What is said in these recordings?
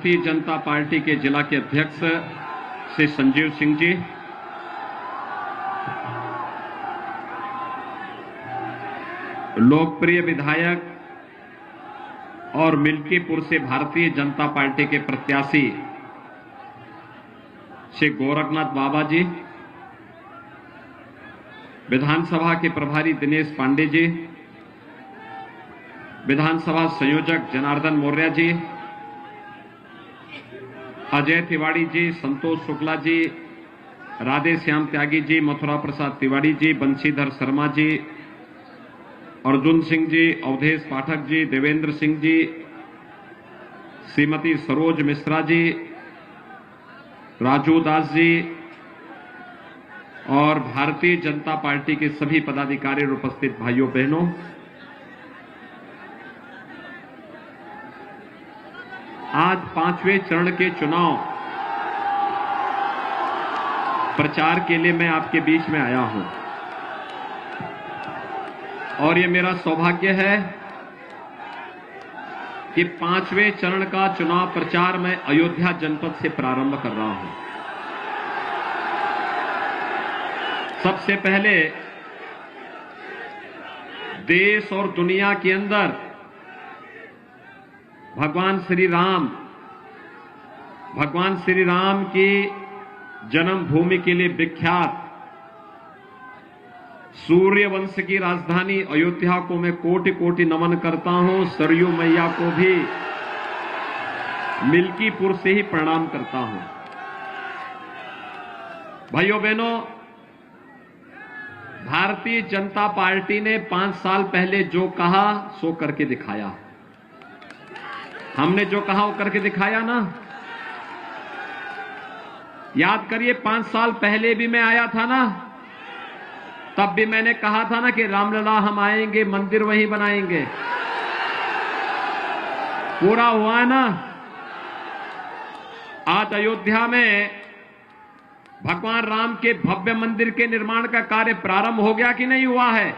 Bharatiya Janata party के जिला के अध्यक्ष श्री संजीव सिंह जी, लोकप्रिय विधायक और मिल्कीपुर से भारतीय जनता पार्टी के प्रत्याशी श्री गोरखनाथ बाबा जी, विधानसभा के प्रभारी दिनेश पांडे जी, विधानसभा संयोजक जनार्दन मौर्य जी, अजय तिवारी जी, संतोष शुक्ला जी, राधे श्याम त्यागी जी, मथुरा प्रसाद तिवारी जी, बंशीधर शर्मा जी, अर्जुन सिंह जी, अवधेश पाठक जी, देवेंद्र सिंह जी, श्रीमती सरोज मिश्रा जी, राजू दास जी और भारतीय जनता पार्टी के सभी पदाधिकारी और उपस्थित भाइयों बहनों, आज 5वें चरण के चुनाव प्रचार के लिए मैं आपके बीच में आया हूं और ये मेरा सौभाग्य है कि 5वें चरण का चुनाव प्रचार मैं अयोध्या जनपद से प्रारंभ कर रहा हूं। सबसे पहले देश और दुनिया के अंदर भगवान श्री राम की जन्मभूमि के लिए विख्यात सूर्य वंश की राजधानी अयोध्या को मैं कोटि कोटि नमन करता हूं। सरयू मैया को भी मिल्कीपुर से ही प्रणाम करता हूं। भाइयों बहनों, भारतीय जनता पार्टी ने 5 साल पहले जो कहा सो करके दिखाया। हमने जो कहा वो करके दिखाया ना। याद करिए, 5 साल पहले भी मैं आया था ना, तब भी मैंने कहा था ना कि रामलला हम आएंगे, मंदिर वहीं बनाएंगे। पूरा हुआ है ना। आज अयोध्या में भगवान राम के भव्य मंदिर के निर्माण का कार्य प्रारंभ हो गया कि नहीं हुआ है?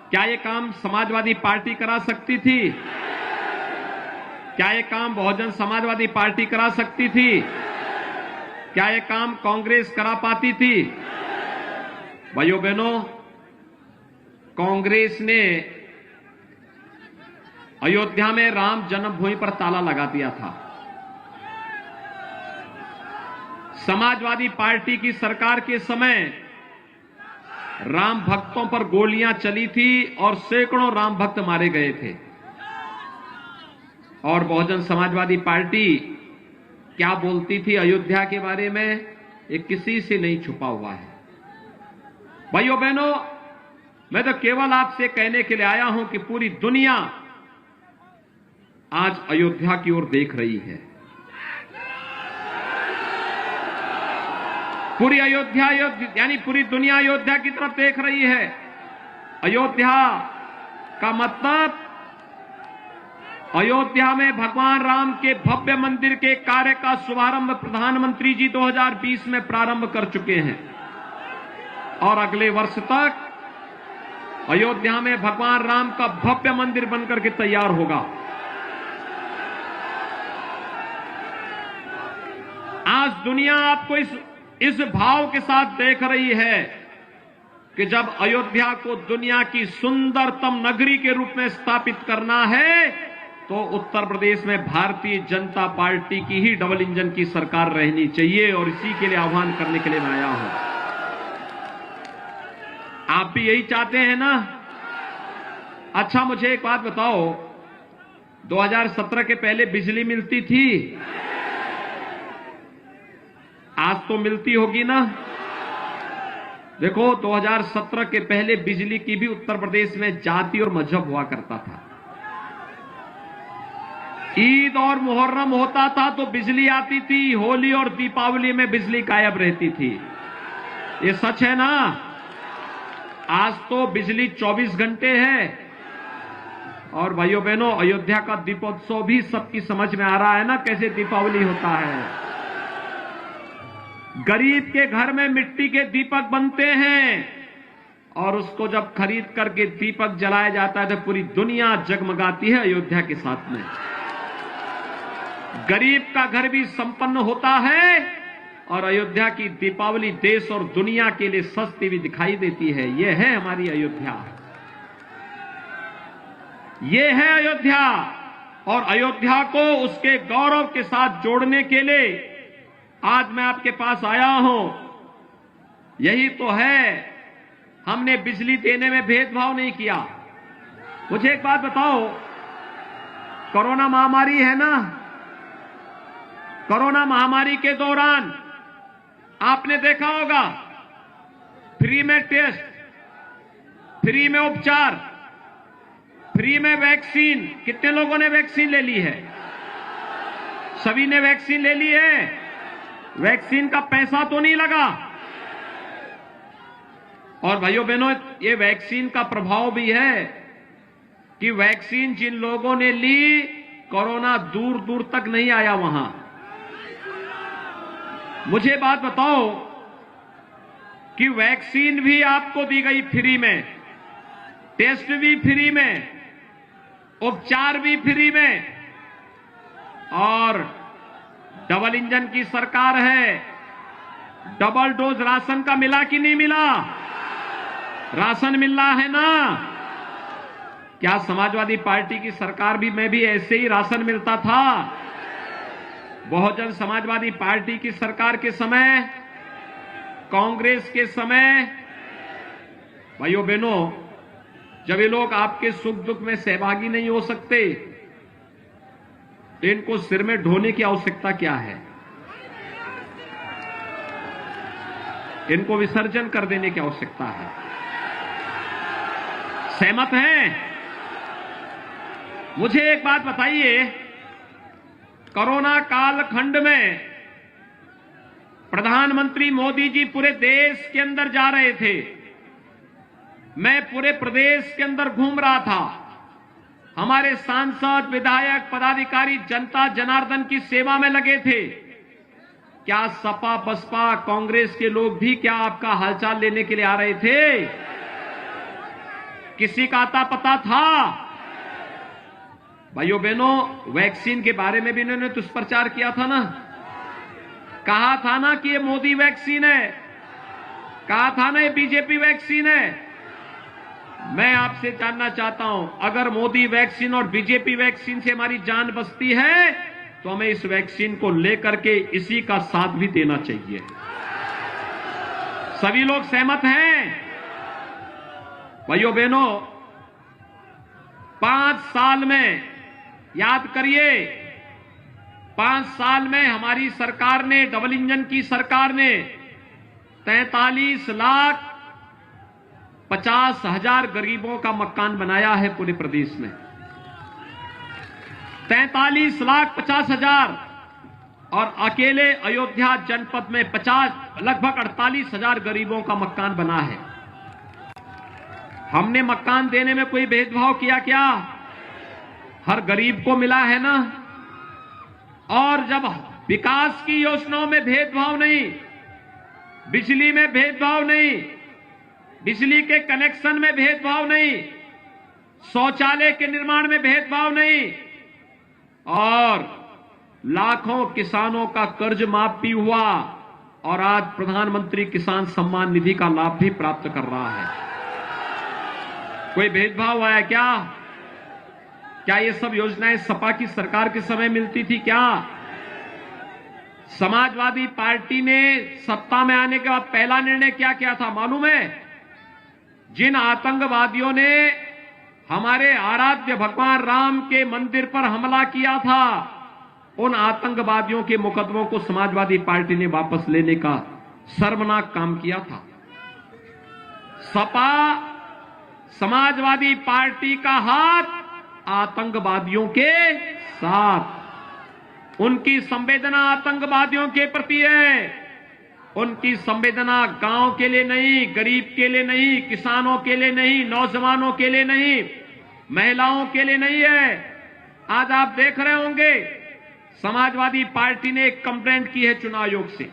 क्या ये काम समाजवादी पार्टी करा सकती थी? क्या ये काम बहुजन समाजवादी पार्टी करा सकती थी? क्या ये काम कांग्रेस करा पाती थी? भाइयों बहनों, कांग्रेस ने अयोध्या में राम जन्मभूमि पर ताला लगा दिया था। समाजवादी पार्टी की सरकार के समय राम भक्तों पर गोलियां चली थी और सैकड़ों राम भक्त मारे गए थे। और बहुजन समाजवादी पार्टी क्या बोलती थी अयोध्या के बारे में, ये किसी से नहीं छुपा हुआ है। भाइयों बहनों, मैं तो केवल आपसे कहने के लिए आया हूं कि पूरी दुनिया आज अयोध्या की ओर देख रही है। पूरी अयोध्या यानी पूरी दुनिया अयोध्या की तरफ देख रही है। अयोध्या का मतलब अयोध्या में भगवान राम के भव्य मंदिर के कार्य का शुभारंभ प्रधानमंत्री जी 2020 में प्रारंभ कर चुके हैं और अगले वर्ष तक अयोध्या में भगवान राम का भव्य मंदिर बनकर के तैयार होगा। आज दुनिया आपको इस भाव के साथ देख रही है कि जब अयोध्या को दुनिया की सुंदरतम नगरी के रूप में स्थापित करना है तो उत्तर प्रदेश में भारतीय जनता पार्टी की ही डबल इंजन की सरकार रहनी चाहिए और इसी के लिए आह्वान करने के लिए मैं आया हूं। आप भी यही चाहते हैं ना? अच्छा, मुझे एक बात बताओ, 2017 के पहले बिजली मिलती थी? आज तो मिलती होगी ना। देखो, 2017 के पहले बिजली की भी उत्तर प्रदेश में जाति और मजहब हुआ करता था। ईद और मुहर्रम होता था तो बिजली आती थी, होली और दीपावली में बिजली गायब रहती थी। ये सच है ना? आज तो बिजली 24 घंटे है। और भाइयों बहनों, अयोध्या का दीपोत्सव भी सबकी समझ में आ रहा है ना, कैसे दीपावली होता है। गरीब के घर में मिट्टी के दीपक बनते हैं और उसको जब खरीद करके दीपक जलाया जाता है तो पूरी दुनिया जगमगाती है अयोध्या के साथ में। गरीब का घर भी संपन्न होता है और अयोध्या की दीपावली देश और दुनिया के लिए सस्ती भी दिखाई देती है। यह है हमारी अयोध्या, ये है अयोध्या। और अयोध्या को उसके गौरव के साथ जोड़ने के लिए आज मैं आपके पास आया हूं। यही तो है, हमने बिजली देने में भेदभाव नहीं किया। मुझे एक बात बताओ, कोरोना महामारी है ना, कोरोना महामारी के दौरान आपने देखा होगा फ्री में टेस्ट, फ्री में उपचार, फ्री में वैक्सीन। कितने लोगों ने वैक्सीन ले ली है? सभी ने वैक्सीन ले ली है। वैक्सीन का पैसा तो नहीं लगा। और भाइयों बहनों, ये वैक्सीन का प्रभाव भी है कि वैक्सीन जिन लोगों ने ली, कोरोना दूर दूर तक नहीं आया वहां। मुझे बात बताओ कि वैक्सीन भी आपको दी गई फ्री में, टेस्ट भी फ्री में, उपचार भी फ्री में, और डबल इंजन की सरकार है। डबल डोज राशन का मिला कि नहीं मिला? राशन मिल रहा है ना? क्या समाजवादी पार्टी की सरकार में भी ऐसे ही राशन मिलता था? बहुजन समाजवादी पार्टी की सरकार के समय, कांग्रेस के समय, भाइयों बहनों, जब ये लोग आपके सुख दुख में सहभागी नहीं हो सकते तो इनको सिर में ढोने की आवश्यकता क्या है? इनको विसर्जन कर देने की आवश्यकता है। सहमत हैं? मुझे एक बात बताइए, कोरोना कालखंड में प्रधानमंत्री मोदी जी पूरे देश के अंदर जा रहे थे, मैं पूरे प्रदेश के अंदर घूम रहा था। हमारे सांसद, विधायक, पदाधिकारी जनता जनार्दन की सेवा में लगे थे। क्या सपा, बसपा, कांग्रेस के लोग भी क्या आपका हालचाल लेने के लिए आ रहे थे? किसी का आता पता था? भाइयों बहनों, वैक्सीन के बारे में भी इन्होंने दुष्प्रचार किया था ना, कहा था ना कि ये मोदी वैक्सीन है, कहा था ना ये बीजेपी वैक्सीन है। मैं आपसे जानना चाहता हूं, अगर मोदी वैक्सीन और बीजेपी वैक्सीन से हमारी जान बचती है तो हमें इस वैक्सीन को लेकर के इसी का साथ भी देना चाहिए। सभी लोग सहमत हैं? भाइयों बहनों, 5 साल में, याद करिए, 5 साल में हमारी सरकार ने, डबल इंजन की सरकार ने 43,50,000 गरीबों का मकान बनाया है पूरे प्रदेश में। 43,50,000 और अकेले अयोध्या जनपद में लगभग 48,000 गरीबों का मकान बना है। हमने मकान देने में कोई भेदभाव किया क्या? हर गरीब को मिला है ना। और जब विकास की योजनाओं में भेदभाव नहीं, बिजली में भेदभाव नहीं, बिजली के कनेक्शन में भेदभाव नहीं, शौचालय के निर्माण में भेदभाव नहीं, और लाखों किसानों का कर्ज माफ भी हुआ और आज प्रधानमंत्री किसान सम्मान निधि का लाभ भी प्राप्त कर रहा है। कोई भेदभाव आया क्या? क्या ये सब योजनाएं सपा की सरकार के समय मिलती थी क्या? समाजवादी पार्टी ने सत्ता में आने के बाद पहला निर्णय क्या किया था मालूम है? जिन आतंकवादियों ने हमारे आराध्य भगवान राम के मंदिर पर हमला किया था, उन आतंकवादियों के मुकदमों को समाजवादी पार्टी ने वापस लेने का शर्मनाक काम किया था। सपा समाजवादी पार्टी का हाथ आतंकवादियों के साथ, उनकी संवेदना आतंकवादियों के प्रति है। उनकी संवेदना गांव के लिए नहीं, गरीब के लिए नहीं, किसानों के लिए नहीं, नौजवानों के लिए नहीं, महिलाओं के लिए नहीं है। आज आप देख रहे होंगे समाजवादी पार्टी ने एक कंप्लेंट की है चुनाव आयोग से,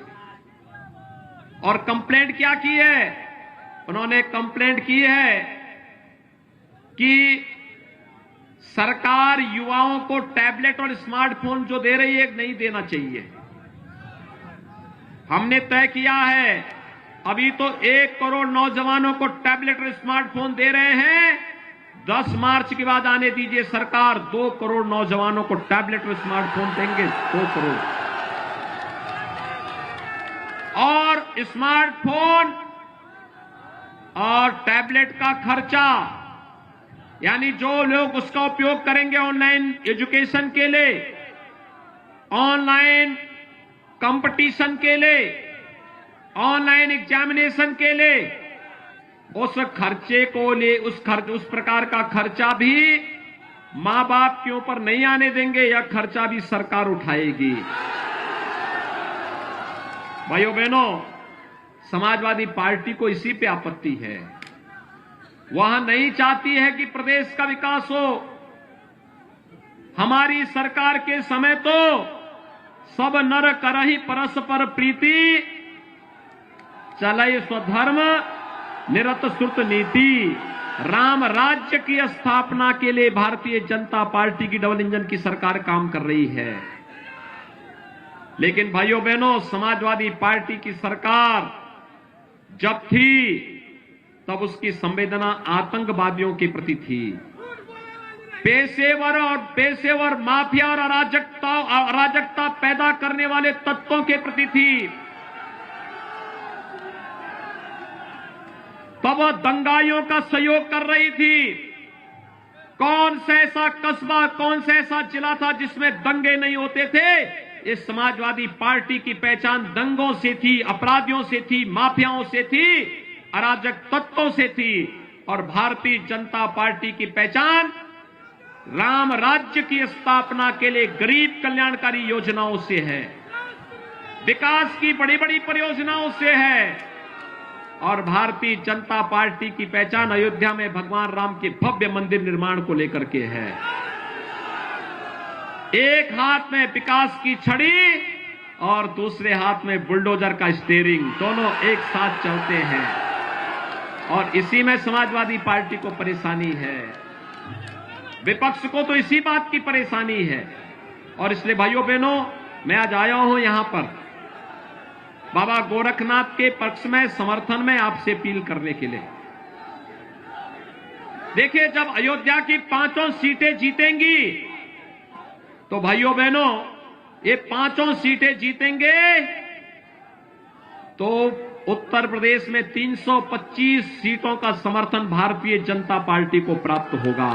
और कंप्लेंट क्या की है? उन्होंने कंप्लेंट की है कि सरकार युवाओं को टैबलेट और स्मार्टफोन जो दे रही है नहीं देना चाहिए। हमने तय किया है, अभी तो 1 करोड़ नौजवानों को टैबलेट और स्मार्टफोन दे रहे हैं। 10 मार्च के बाद आने दीजिए, सरकार 2 करोड़ नौजवानों को टैबलेट और स्मार्टफोन देंगे। 2 करोड़। और स्मार्टफोन और टैबलेट का खर्चा, यानी जो लोग उसका उपयोग करेंगे ऑनलाइन एजुकेशन के लिए, ऑनलाइन कंपटीशन के लिए, ऑनलाइन एग्जामिनेशन के लिए, उस खर्चे को ले उस प्रकार का खर्चा भी मां बाप के ऊपर नहीं आने देंगे। यह खर्चा भी सरकार उठाएगी। भाइयों बहनों, समाजवादी पार्टी को इसी पे आपत्ति है। वह नहीं चाहती है कि प्रदेश का विकास हो। हमारी सरकार के समय तो सब नर करहि परस्पर प्रीति, चलय स्वधर्म निरत श्रुत नीति। राम राज्य की स्थापना के लिए भारतीय जनता पार्टी की डबल इंजन की सरकार काम कर रही है। लेकिन भाइयों बहनों, समाजवादी पार्टी की सरकार जब थी तब उसकी संवेदना आतंकवादियों के प्रति थी। पेशेवर माफिया और अराजकता पैदा करने वाले तत्वों के प्रति थी। तब वह दंगाइयों का सहयोग कर रही थी। कौन सा ऐसा कस्बा, कौन सा ऐसा जिला था जिसमें दंगे नहीं होते थे? इस समाजवादी पार्टी की पहचान दंगों से थी, अपराधियों से थी, माफियाओं से थी, अराजक तत्वों से थी। और भारतीय जनता पार्टी की पहचान राम राज्य की स्थापना के लिए गरीब कल्याणकारी योजनाओं से है, विकास की बड़ी बड़ी परियोजनाओं से है। और भारतीय जनता पार्टी की पहचान अयोध्या में भगवान राम के भव्य मंदिर निर्माण को लेकर के है। एक हाथ में विकास की छड़ी और दूसरे हाथ में बुलडोजर का स्टीयरिंग, दोनों एक साथ चलते हैं। और इसी में समाजवादी पार्टी को परेशानी है, विपक्ष को तो इसी बात की परेशानी है। और इसलिए भाइयों बहनों, मैं आज आया हूं यहां पर बाबा गोरखनाथ के पक्ष में, समर्थन में आपसे अपील करने के लिए। देखिए, जब अयोध्या की 5 सीटें जीतेंगी तो भाइयों बहनों, ये 5 सीटें जीतेंगे तो उत्तर प्रदेश में 325 सीटों का समर्थन भारतीय जनता पार्टी को प्राप्त होगा।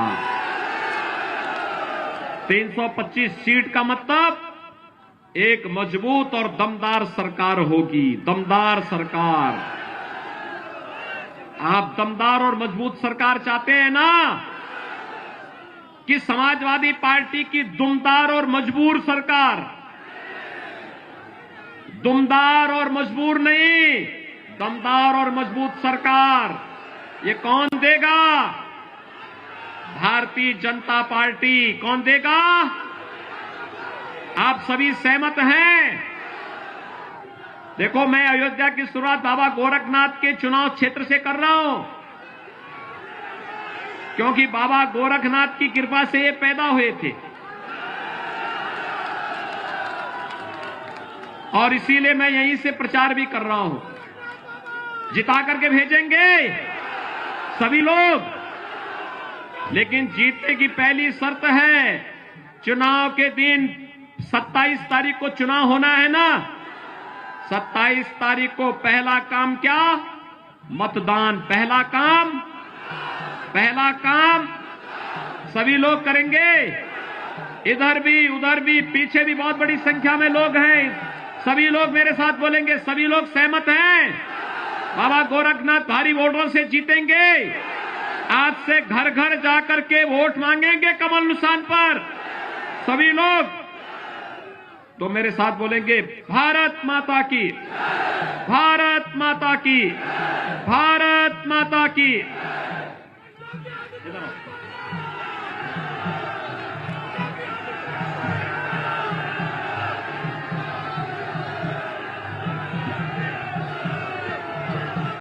325 सीट का मतलब एक मजबूत और दमदार सरकार होगी। दमदार सरकार। आप दमदार और मजबूत सरकार चाहते हैं ना, कि समाजवादी पार्टी की दुमदार और मजबूर सरकार? दुमदार और मजबूर नहीं, दमदार और मजबूत सरकार। ये कौन देगा? भारतीय जनता पार्टी। कौन देगा? आप सभी सहमत हैं? देखो, मैं अयोध्या की शुरुआत बाबा गोरखनाथ के चुनाव क्षेत्र से कर रहा हूं, क्योंकि बाबा गोरखनाथ की कृपा से ये पैदा हुए थे। और इसीलिए मैं यहीं से प्रचार भी कर रहा हूं। जिता करके भेजेंगे सभी लोग, लेकिन जीतने की पहली शर्त है, चुनाव के दिन 27 तारीख को चुनाव होना है ना। 27 तारीख को पहला काम क्या? मतदान। पहला काम सभी लोग करेंगे। इधर भी उधर भी, पीछे भी बहुत बड़ी संख्या में लोग हैं। सभी लोग मेरे साथ बोलेंगे। सभी लोग सहमत हैं? बाबा गोरखनाथ भारी वोटों से जीतेंगे। आज से घर घर जाकर के वोट मांगेंगे कमल निशान पर सभी लोग। तो मेरे साथ बोलेंगे, भारत माता की, भारत माता की, भारत माता की।